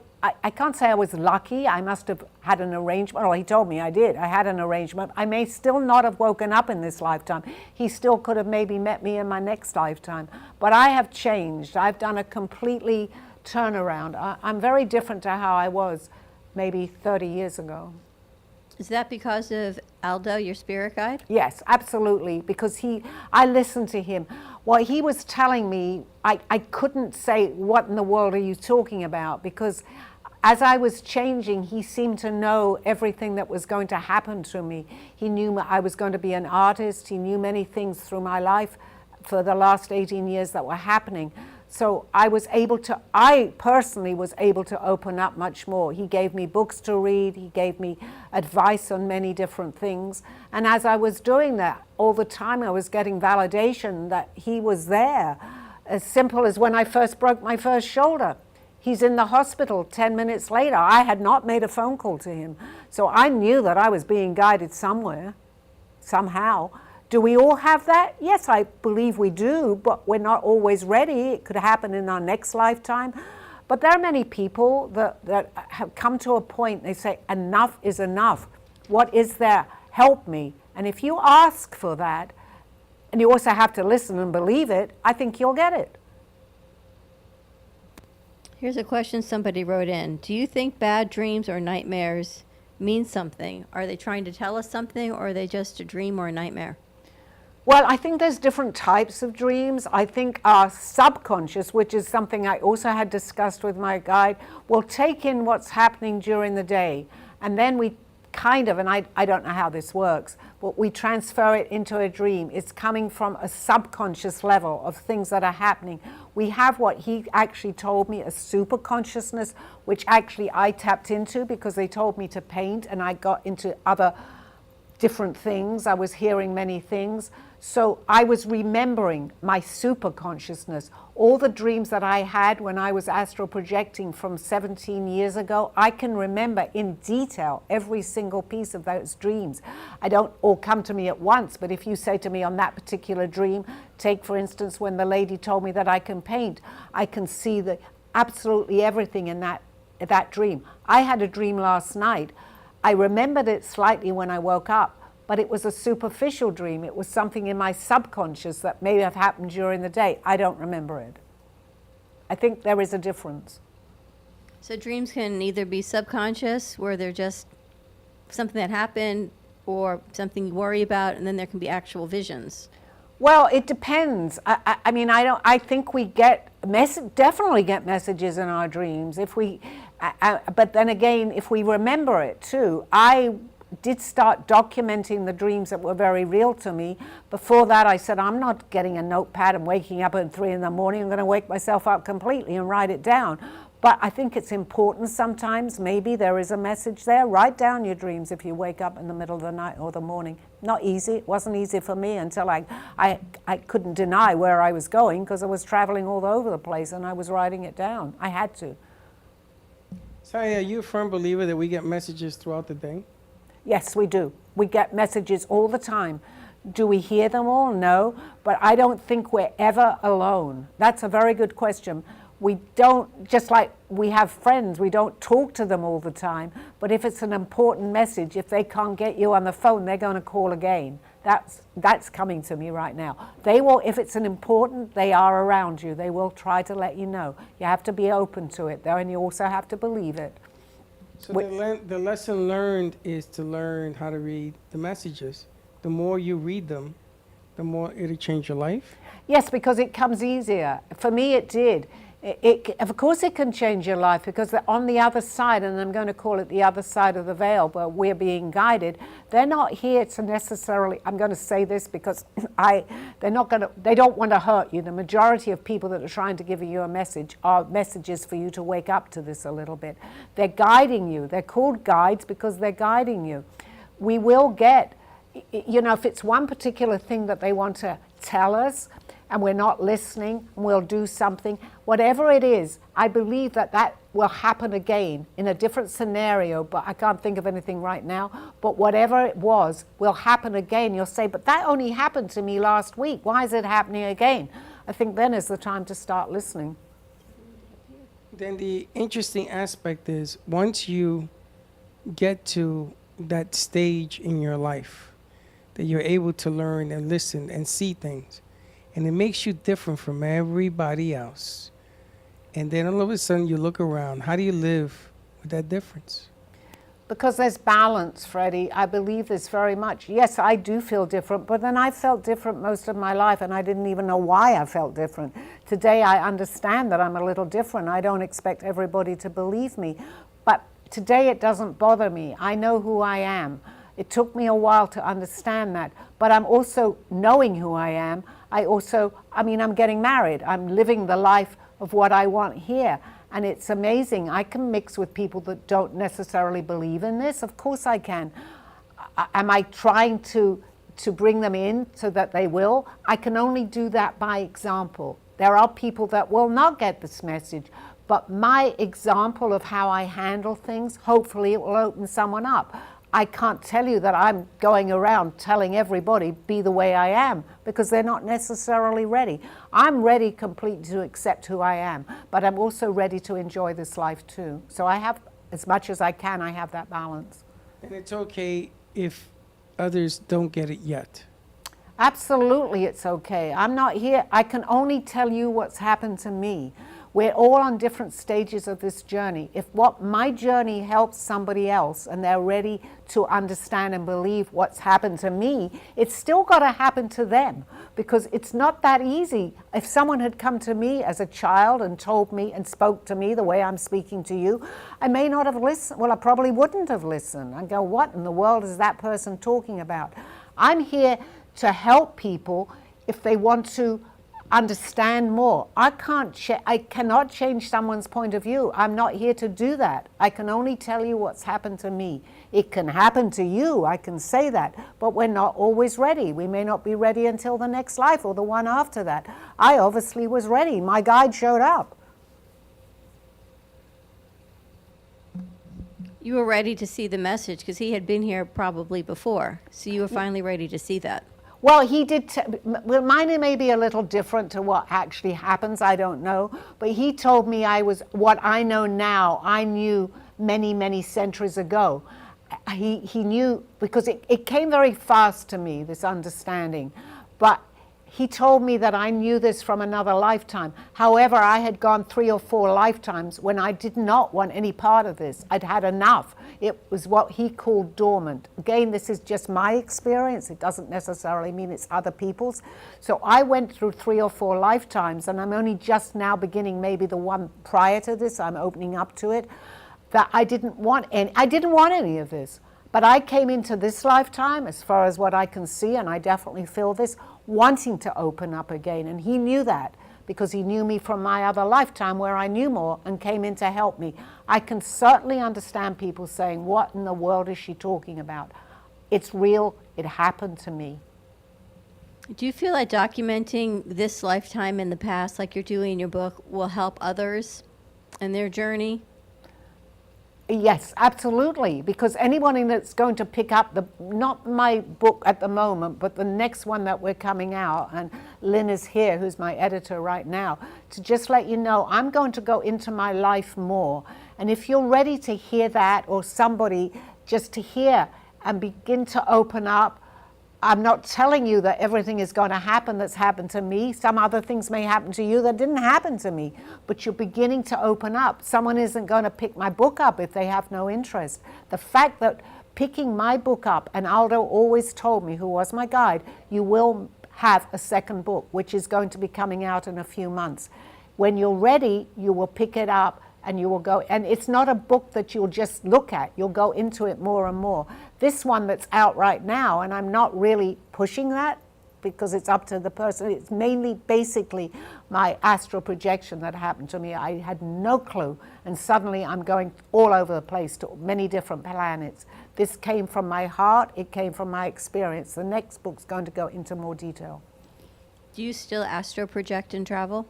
can't say I was lucky. I must have had an arrangement. Well, he told me I did. I had an arrangement. I may still not have woken up in this lifetime. He still could have maybe met me in my next lifetime. But I have changed. I've done a completely turnaround. I'm very different to how I was maybe 30 years ago. Is that because of Aldo, your spirit guide? Yes, absolutely, because I listened to him. What he was telling me, I couldn't say, what in the world are you talking about? Because as I was changing, he seemed to know everything that was going to happen to me. He knew I was going to be an artist. He knew many things through my life for the last 18 years that were happening. So I personally was able to open up much more. He gave me books to read. He gave me advice on many different things. And as I was doing that, all the time I was getting validation that he was there. As simple as when I first broke my first shoulder. He's in the hospital 10 minutes later. I had not made a phone call to him. So I knew that I was being guided somewhere, somehow. Do we all have that? Yes, I believe we do, but we're not always ready. It could happen in our next lifetime. But there are many people that have come to a point, they say, enough is enough. What is there? Help me. And if you ask for that, and you also have to listen and believe it, I think you'll get it. Here's a question somebody wrote in. Do you think bad dreams or nightmares mean something? Are they trying to tell us something, or are they just a dream or a nightmare? Well, I think there's different types of dreams. I think our subconscious, which is something I also had discussed with my guide, will take in what's happening during the day. And then we kind of, and I don't know how this works, but we transfer it into a dream. It's coming from a subconscious level of things that are happening. We have what he actually told me, a super consciousness, which actually I tapped into because they told me to paint, and I got into other different things. I was hearing many things. So I was remembering my super consciousness. All the dreams that I had when I was astral projecting from 17 years ago, I can remember in detail every single piece of those dreams. I don't all come to me at once, but if you say to me on that particular dream, take for instance when the lady told me that I can paint, I can see absolutely everything in that dream. I had a dream last night. I remembered it slightly when I woke up, but it was a superficial dream. It was something in my subconscious that may have happened during the day. I don't remember it. I think there is a difference. So dreams can either be subconscious, where they're just something that happened, or something you worry about, and then there can be actual visions. Well, it depends. I mean, I think we definitely get messages in our dreams. But then again, if we remember it too, I did start documenting the dreams that were very real to me. Before that, I said, I'm not getting a notepad and waking up at 3 in the morning. I'm going to wake myself up completely and write it down. But I think it's important sometimes. Maybe there is a message there. Write down your dreams if you wake up in the middle of the night or the morning. Not easy. It wasn't easy for me until I couldn't deny where I was going, because I was traveling all over the place and I was writing it down. I had to. Sally, are you a firm believer that we get messages throughout the day? Yes, we do. We get messages all the time. Do we hear them all? No. But I don't think we're ever alone. That's a very good question. We don't, just like we have friends, we don't talk to them all the time. But if it's an important message, if they can't get you on the phone, they're going to call again. That's coming to me right now. They will, if it's an important, they are around you. They will try to let you know. You have to be open to it, though, and you also have to believe it. So the lesson learned is to learn how to read the messages. The more you read them, the more it'll change your life? Yes, because it comes easier. For me, it did. Of course it can change your life, because they're on the other side, and I'm going to call it the other side of the veil, where we're being guided. They're not here to necessarily, I'm going to say this because they don't want to hurt you. The majority of people that are trying to give you a message are messages for you to wake up to this a little bit. They're guiding you. They're called guides because they're guiding you. We will get, if it's one particular thing that they want to tell us, and we're not listening, and we'll do something, whatever it is, I believe that will happen again in a different scenario, but I can't think of anything right now. But whatever it was will happen again. You'll say, but that only happened to me last week. Why is it happening again? I think then is the time to start listening. Then the interesting aspect is, once you get to that stage in your life, that you're able to learn and listen and see things, and it makes you different from everybody else. And then all of a sudden you look around. How do you live with that difference? Because there's balance, Freddie. I believe this very much. Yes, I do feel different, but then I felt different most of my life, and I didn't even know why I felt different. Today I understand that I'm a little different. I don't expect everybody to believe me. But today it doesn't bother me. I know who I am. It took me a while to understand that. But I'm also knowing who I am. I'm getting married. I'm living the life of what I want here. And it's amazing. I can mix with people that don't necessarily believe in this. Of course I can. Am I trying to bring them in so that they will? I can only do that by example. There are people that will not get this message. But my example of how I handle things, hopefully it will open someone up. I can't tell you that I'm going around telling everybody, be the way I am, because they're not necessarily ready. I'm ready completely to accept who I am, but I'm also ready to enjoy this life too. So I have, as much as I can, I have that balance. And it's okay if others don't get it yet. Absolutely, it's okay. I'm not here. I can only tell you what's happened to me. We're all on different stages of this journey. If what my journey helps somebody else and they're ready to understand and believe what's happened to me, it's still got to happen to them, because it's not that easy. If someone had come to me as a child and told me and spoke to me the way I'm speaking to you, I may not have listened. Well, I probably wouldn't have listened. I'd go, what in the world is that person talking about? I'm here to help people if they want to understand more. I cannot change someone's point of view. I'm not here to do that. I can only tell you what's happened to me. It can happen to you, I can say that, but we're not always ready. We may not be ready until the next life or the one after that. I obviously was ready. My guide showed up. You were ready to see the message because he had been here probably before. So you were finally ready to see that. Well, he did. Well, mine may be a little different to what actually happens. I don't know. But he told me I was what I know now. I knew many, many centuries ago. He knew, because it came very fast to me, this understanding. But he told me that I knew this from another lifetime. However, I had gone 3 or 4 lifetimes when I did not want any part of this. I'd had enough. It was what he called dormant. Again, this is just my experience. It doesn't necessarily mean it's other people's. So I went through 3 or 4 lifetimes, and I'm only just now beginning maybe the one prior to this. I'm opening up to it. That I didn't want any of this. But I came into this lifetime, as far as what I can see, and I definitely feel this, wanting to open up again. And he knew that, because he knew me from my other lifetime where I knew more and came in to help me. I can certainly understand people saying, what in the world is she talking about? It's real. It happened to me. Do you feel like documenting this lifetime in the past, like you're doing in your book, will help others in their journey? Yes, absolutely, because anyone that's going to pick up not my book at the moment, but the next one that we're coming out, and Lynn is here, who's my editor right now, to just let you know, I'm going to go into my life more. And if you're ready to hear that, or somebody just to hear and begin to open up, I'm not telling you that everything is going to happen that's happened to me. Some other things may happen to you that didn't happen to me, but you're beginning to open up. Someone isn't going to pick my book up if they have no interest. The fact that picking my book up, and Aldo always told me, who was my guide, you will have a second book, which is going to be coming out in a few months. When you're ready, you will pick it up and you will go, and it's not a book that you'll just look at, you'll go into it more and more. This one that's out right now, and I'm not really pushing that because it's up to the person, it's mainly basically my astral projection that happened to me. I had no clue, and suddenly I'm going all over the place to many different planets. This came from my heart, it came from my experience. The next book's going to go into more detail. Do you still astro project and travel?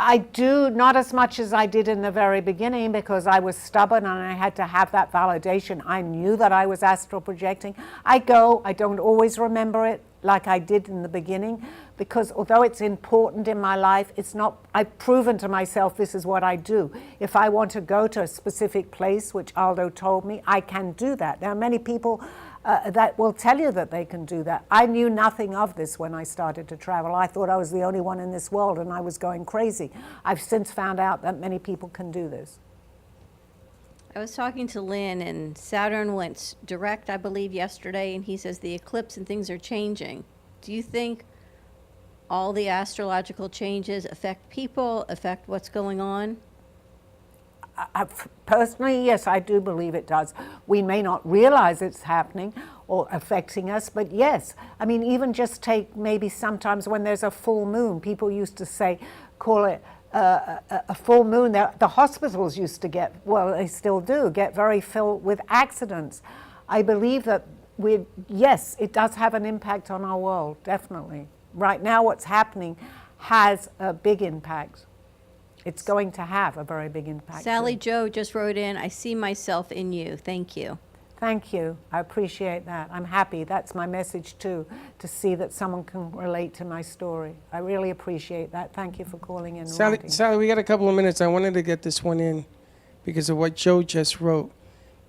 I do, not as much as I did in the very beginning, because I was stubborn and I had to have that validation. I knew that I was astral projecting. I don't always remember it like I did in the beginning, because although it's important in my life, it's not, I've proven to myself this is what I do. If I want to go to a specific place, which Aldo told me, I can do that. There are many people that will tell you that they can do that. I knew nothing of this when I started to travel. I thought I was the only one in this world and I was going crazy. I've since found out that many people can do this. I was talking to Lynn, and Saturn went direct, I believe, yesterday, and he says the eclipse and things are changing. Do you think all the astrological changes affect people, affect what's going on? Personally, yes, I do believe it does. We may not realize it's happening or affecting us, but yes. I mean, even just take maybe sometimes when there's a full moon, people used to say, call it a full moon. The hospitals used to get, well, they still do, get very filled with accidents. I believe that yes, it does have an impact on our world, definitely. Right now, what's happening has a big impact. It's going to have a very big impact. Sally Joe just wrote in, I see myself in you. Thank you. Thank you. I appreciate that. I'm happy. That's my message too, to see that someone can relate to my story. I really appreciate that. Thank you for calling in. Sally, we got a couple of minutes. I wanted to get this one in because of what Joe just wrote.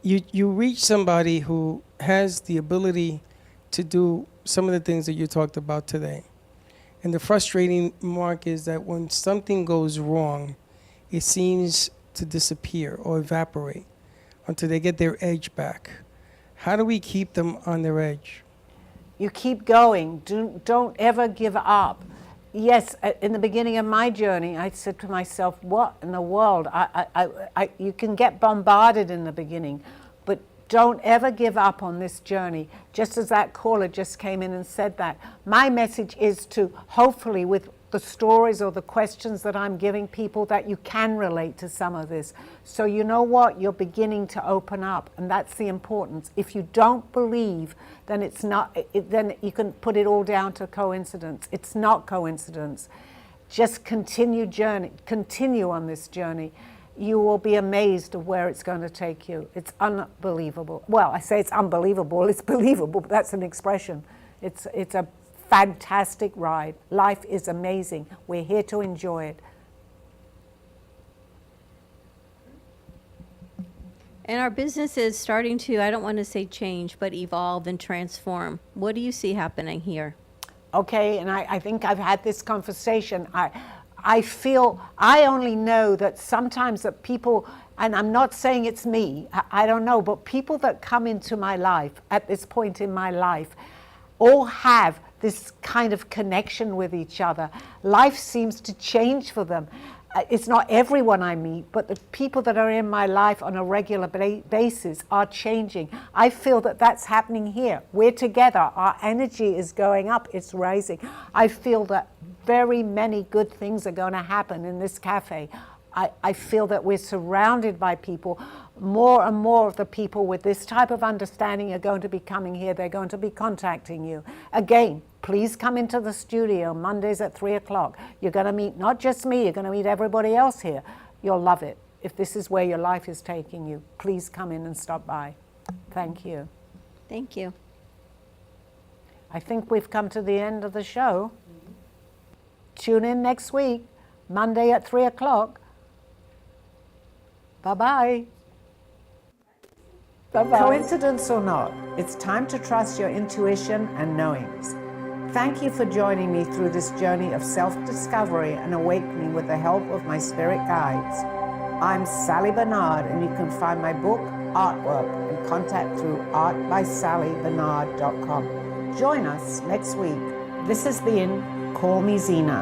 You reach somebody who has the ability to do some of the things that you talked about today. And the frustrating mark is that when something goes wrong, it seems to disappear or evaporate until they get their edge back. How do we keep them on their edge? You keep going. Don't ever give up. Yes, in the beginning of my journey, I said to myself, what in the world? You can get bombarded in the beginning, but don't ever give up on this journey. Just as that caller just came in and said that. My message is to hopefully, with the stories or the questions that I'm giving people, that you can relate to some of this. So you know what? You're beginning to open up, and that's the importance. If you don't believe, then it's not. Then you can put it all down to coincidence. It's not coincidence. Just continue on this journey. You will be amazed of where it's going to take you. It's unbelievable. Well, I say it's unbelievable. It's believable, but that's an expression. It's a fantastic ride. Life is amazing. We're here to enjoy it. And our business is starting to, I don't want to say change, but evolve and transform. What do you see happening here? Okay, and I think I've had this conversation. I feel, I only know that sometimes that people, and I'm not saying it's me, I don't know, but people that come into my life at this point in my life all have this kind of connection with each other. Life seems to change for them. It's not everyone I meet, but the people that are in my life on a regular basis are changing. I feel that that's happening here. We're together. Our energy is going up. It's rising. I feel that very many good things are going to happen in this cafe. I feel that we're surrounded by people. More and more of the people with this type of understanding are going to be coming here. They're going to be contacting you. Again, please come into the studio Mondays at 3 o'clock. You're going to meet not just me, you're going to meet everybody else here. You'll love it. If this is where your life is taking you, please come in and stop by. Thank you. Thank you. I think we've come to the end of the show. Tune in next week, Monday at 3 o'clock. Bye-bye. Bye-bye. Coincidence or not, it's time to trust your intuition and knowings. Thank you for joining me through this journey of self-discovery and awakening with the help of my spirit guides. I'm Sally Bernard, and you can find my book, artwork, and contact through artbysallybernard.com. Join us next week. This has been Call Me Zena.